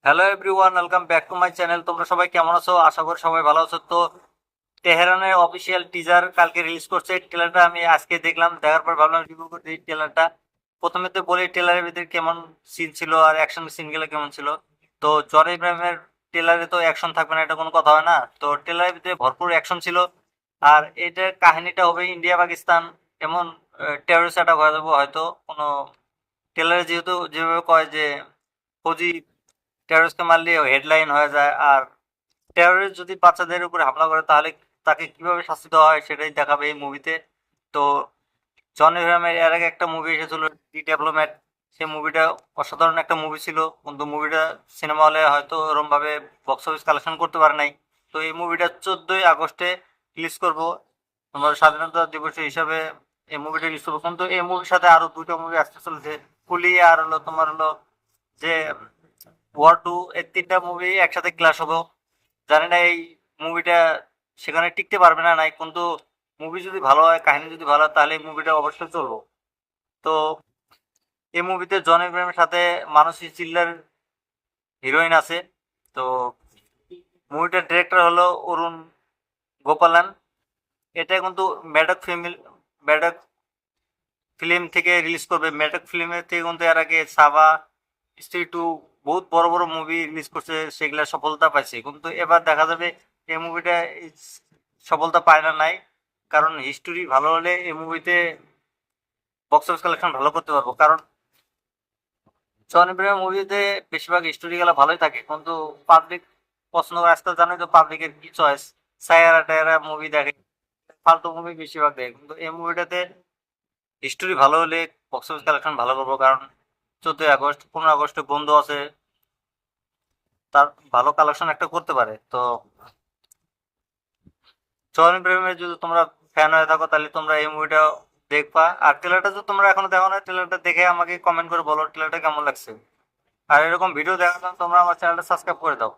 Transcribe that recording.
Hello everyone, welcome back to my channel. তোমরা সবাই কেমন আছো? আশা করি সবাই ভালো আছো। তো তেহরানের অফিসিয়াল টিজার কালকে রিলিজ করছে। ট্রেলারটা আমি আজকে দেখলাম, দেখার পর ভাবলাম রিভিউ করতে এই ট্রেলারটা। প্রথমে তো বলি ট্রেলারের ভিতরে কেমন সিন ছিল আর অ্যাকশন সিনগুলো কেমন ছিল। তো জন ইব্রাহিমের ট্রেলারে তো অ্যাকশন থাকবে না, এটা কোনো কথা হয় না। তো ট্রেলারের ভিতরে ভরপুর অ্যাকশন ছিল। আর এটার কাহিনীটা হবে ইন্ডিয়া পাকিস্তান এমন টেররিস্ট অ্যাটাক হয়ে যাবো হয়তো কোনো। ট্রেলারে যেহেতু যেভাবে কয় যে ফৌজি টেররিস্টকে মারলে হেডলাইন হয়ে যায়, আর টেররিস্ট যদি বাচ্চাদের উপরে হামলা করে তাহলে তাকে কিভাবে শাস্তি দেওয়া হয় সেটাই দেখাবে এই মুভিতে। তো জন ইব্রাহিমের এর আগে একটা মুভি এসেছিল ডি ডেভেলপমেন্ট, সেই মুভিটা অসাধারণ একটা মুভি ছিল, কিন্তু মুভিটা সিনেমা হলে হয়তো ওরম ভাবে বক্স অফিস কালেকশন করতে পারে নাই। তো এই মুভিটা 14ই আগস্টে রিলিজ করব, তোমার স্বাধীনতা দিবস হিসাবে এই মুভিটা রিলিজ করবো। কিন্তু এই মুভির সাথে আরো দুটো মুভি আসতে চলেছে, কুলি আর হলো তোমার হলো যে ওয়ার 2। এই তিনটা মুভি একসাথে ক্লাস হবো। জানি না এই মুভিটা সেখানে টিকতে পারবে না নাই, কিন্তু মুভি যদি ভালো হয়, কাহিনী যদি ভালো হয়, তাহলে এই মুভিটা অবশ্যই চলবো। তো এই মুভিতে জন ইব্রাহিমের সাথে মানসী চিল্লার হিরোইন আছে। তো মুভিটার ডিরেক্টর হলো অরুণ গোপালান। এটা কিন্তু মেডক মেডক ফিল্ম থেকে রিলিজ করবে। মেডক ফিল্মের থেকে কিন্তু এর আগে সাবা, স্ত্রী 2 বহুত বড় বড় মুভি রিলিজ করছে, সেগুলা সফলতা পাইছে। কিন্তু এবার দেখা যাবে এই মুভিটা সফলতা পায় না নাই, কারণ হিস্টোরি ভালো হলে এই মুভিতে বক্স অফিস কালেকশন ভালো করতে পারবো। কারণ জন ইব্রাহিম মুভিতে বেশিরভাগ স্টোরি গুলা ভালোই থাকে, কিন্তু পাবলিক পছন্দ করে। আজকাল জানোই তো পাবলিকের কি চয়েস, সায়ারা টায়ারা মুভি দেখে, ফালতু মুভি বেশিরভাগ দেখে। কিন্তু এই মুভিটাতে স্টোরি ভালো হলে বক্স অফিস কালেকশন ভালো করবো। কারণ 14ই আগস্ট 15 আগস্টে বন্ধ আছে, তার ভালো কালেকশন একটা করতে পারে। তো জন ইব্রাহিমের যদি তোমরা ফ্যান হয়ে থাকো তাহলে তোমরা এই মুভিটা দেখবা। আর ট্রেলারটা যদি তোমরা এখনো দেখো না, ট্রেলারটা দেখে আমাকে কমেন্ট করে বলো ট্রেলারটা কেমন লাগছে। আর এরকম ভিডিও দেখার জন্য তোমরা আমার চ্যানেলটা সাবস্ক্রাইব করে দাও।